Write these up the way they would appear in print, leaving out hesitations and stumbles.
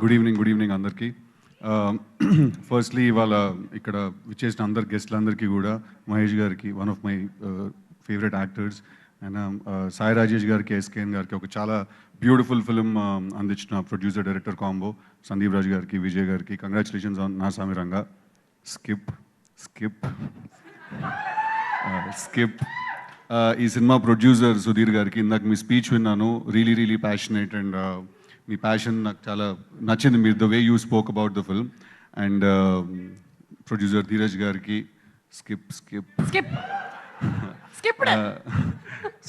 Good evening అందరికీ. Firstly ఇవాళ ఇక్కడ విచ్చేసిన అందరు గెస్ట్లందరికీ కూడా మహేష్ గారికి, one of my favourite actors, and Sai Rajesh గారికి, ఎస్కేఎన్ గారికి ఒక చాలా బ్యూటిఫుల్ ఫిల్మ్ అందించిన producer director combo Sandeep Raj గారికి, విజయ్ గారికి కంగ్రాచులేషన్స్ ఆన్ నా సామి రంగా. స్కిప్ ఈ సినిమా ప్రొడ్యూసర్ సుధీర్ గారికి ఇందాక మీ స్పీచ్ విన్నాను. Really passionate and me passion నాకు చాలా నచ్చింది, మీరు the way you spoke about the film. And producer Dheeraj గారికి స్కిప్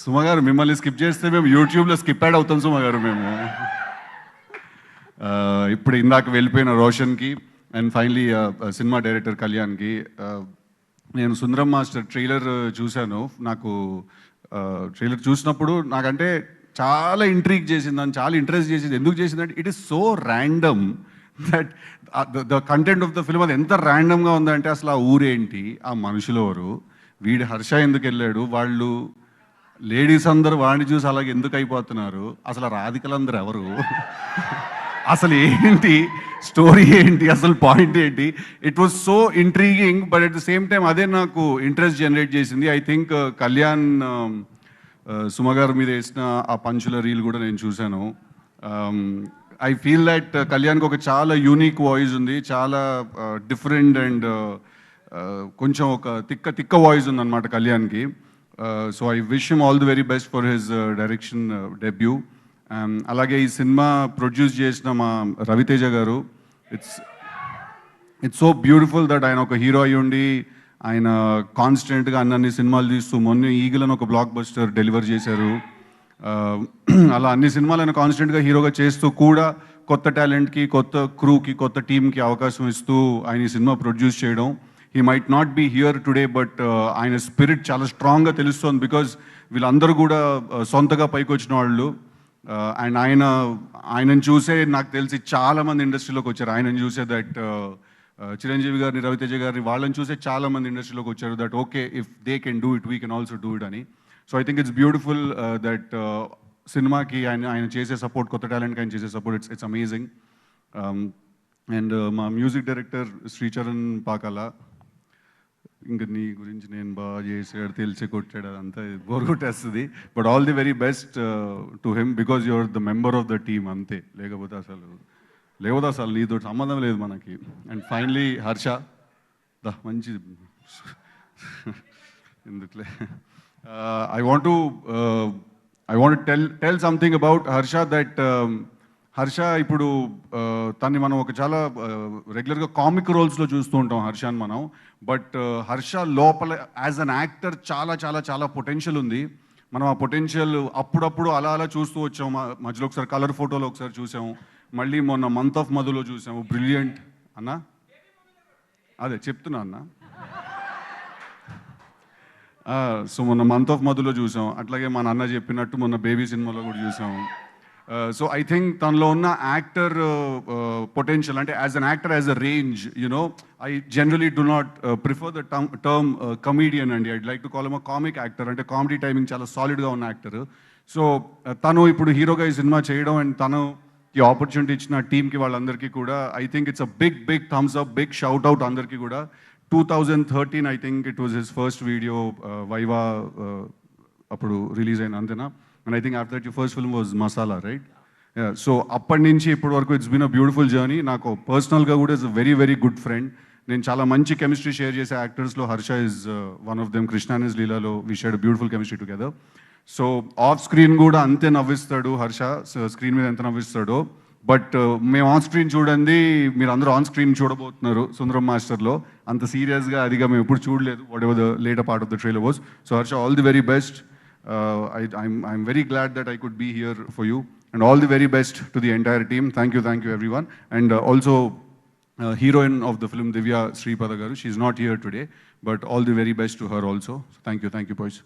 సుమ గారు, మిమ్మల్ని స్కిప్ చేస్తే మేము యూట్యూబ్లో స్కిప్ యాడ్ అవుతాం సుమ గారు మేము. ఇప్పుడు ఇందాక వెళ్ళిపోయిన రోషన్కి అండ్ ఫైనలీ సినిమా డైరెక్టర్ కళ్యాణ్కి. నేను సుందరం మాస్టర్ ట్రైలర్ చూశాను. నాకు ట్రైలర్ చూసినప్పుడు నాకంటే చాలా ఇంట్రీగ్ చేసిందని, చాలా ఇంట్రెస్ట్ చేసింది. ఎందుకు చేసిందంటే it is so random that the content of the film అది ఎంత ర్యాండమ్గా ఉందంటే అసలు ఆ ఊరేంటి, ఆ మనుషులు ఎవరు, వీడి హర్ష ఎందుకు వెళ్ళాడు, వాళ్ళు లేడీస్ అందరూ వాడిని చూసి అలాగే ఎందుకు అయిపోతున్నారు, అసలు రాధికలందరూ ఎవరు, అసలు ఏంటి స్టోరీ ఏంటి, అసలు పాయింట్ ఏంటి. It was so intriguing, but at the same time అదే నాకు ఇంట్రెస్ట్ జనరేట్ చేసింది. ఐ థింక్ కళ్యాణ్ సుమ గారి మీద వేసిన ఆ పంచుల రీల్ కూడా నేను చూశాను. ఐ ఫీల్ దట్ కళ్యాణ్కి ఒక చాలా యూనిక్ వాయిస్ ఉంది, చాలా డిఫరెంట్ అండ్ కొంచెం ఒక తిక్క వాయిస్ ఉంది అనమాట కళ్యాణ్కి. So I wish him all the very best for his direction debut. అలాగే ఈ సినిమా ప్రొడ్యూస్ చేసిన మా రవితేజ గారు, ఇట్స్ సో బ్యూటిఫుల్ దట్ ఆయన ఒక హీరో అయ్యి ఉండి ఆయన కాన్స్టెంట్గా అన్ని సినిమాలు తీస్తూ మొన్న ఈగలను ఒక బ్లాక్ బస్టర్ డెలివర్ చేశారు. అలా అన్ని సినిమాలు ఆయన కాన్స్టెంట్గా హీరోగా చేస్తూ కూడా కొత్త టాలెంట్కి, కొత్త క్రూకి, కొత్త టీంకి అవకాశం ఇస్తూ ఆయన ఈ సినిమా ప్రొడ్యూస్ చేయడం. He might not be here today, but ఆయన స్పిరిట్ చాలా స్ట్రాంగ్గా తెలుస్తోంది. బికాజ్ వీళ్ళందరూ కూడా సొంతగా పైకి వచ్చిన వాళ్ళు. అండ్ ఆయనను చూసే నాకు తెలిసి చాలామంది ఇండస్ట్రీలోకి వచ్చారు. ఆయనను చూసే దట్ చిరంజీవి గారిని, రవితేజ గారిని, వాళ్ళని చూసే చాలామంది ఇండస్ట్రీలోకి వచ్చారు. That okay, if they can do it, we can also do it అని. So I think it's beautiful that సినిమాకి ఆయన చేసే సపోర్ట్, కొత్త టాలెంట్కి ఆయన చేసే సపోర్ట్, ఇట్స్ అమేజింగ్. అండ్ మా మ్యూజిక్ డైరెక్టర్ శ్రీచరణ్ పాకాల, ఇంకా నీ గురించి నేను బాగా చేసాడు, తెలిసి కొట్టాడు, అదంతా బోర్ కొట్టేస్తుంది. But all the very best to him, because your the member of the team అంతే. లేకపోతే అసలు నీతో సంబంధం లేదు మనకి. అండ్ ఫైనలీ హర్ష, మంచి ఎందుకులే. I want tell something about Harsha that Harsha ఇప్పుడు తన్ని మనం ఒక చాలా రెగ్యులర్గా కామిక్ రోల్స్లో చూస్తూ ఉంటాం హర్షని మనం. బట్ హర్ష లోపల యాజ్ అన్ యాక్టర్ చాలా చాలా చాలా పొటెన్షియల్ ఉంది. మనం ఆ పొటెన్షియల్ అప్పుడప్పుడు అలా చూస్తూ వచ్చాం. మధ్యలో ఒకసారి కలర్ ఫోటోలో ఒకసారి చూసాం, మళ్ళీ మొన్న మంత్ ఆఫ్ మధులో చూసాము. బ్రిలియంట్ అన్న, అదే చెప్తున్నా అన్న. సో మొన్న మంత్ ఆఫ్ మధులో చూసాం, అట్లాగే మన అన్న చెప్పినట్టు మొన్న బేబీ సినిమాలో కూడా చూసాం. సో ఐ థింక్ తనలో ఉన్న యాక్టర్ పొటెన్షియల్, అంటే as an actor, as a range, you know I generally do not prefer the term comedian అండి. I'd like to call him a comic actor. అంటే కామెడీ టైమింగ్ చాలా సాలిడ్గా ఉన్న యాక్టర్. సో తను ఇప్పుడు హీరోగా ఈ సినిమా చేయడం అండ్ తను ఈ ఆపర్చునిటీ ఇచ్చిన టీంకి, వాళ్ళందరికీ కూడా I think it's a big thumbs up, big shout out అందరికీ కూడా. 2013 I think it was his first video Viva అప్పుడు రిలీజ్ అయిన, అంతేనా? And I think after that your first film was Masala, right? So అప్పటి నుంచి ఇప్పటి వరకు it's been a beautiful journey. నాకు పర్సనల్గా కూడా is a very good friend. నేను చాలా మంచి కెమిస్ట్రీ షేర్ చేసే యాక్టర్స్లో Harsha is one of them. Krishna is లీలాలో we shared beautiful chemistry together. So off screen కూడా అంతే నవ్విస్తాడు హర్ష, స్క్రీన్ మీద ఎంత నవ్విస్తాడో. బట్ మేము ఆన్ స్క్రీన్ చూడండి, మీరు అందరూ ఆన్ స్క్రీన్ చూడబోతున్నారు సుందరం మాస్టర్లో. అంత సీరియస్గా అదిగా మేము ఎప్పుడు చూడలేదు, what ever the later part of the trailer was. So Harsha, all the very best. I'm very glad that I could be here for you, and all the very best to the entire team. Thank you everyone. And also heroine of the film Divya Sripada garu, she's not here today, but all the very best to her also. So thank you boys.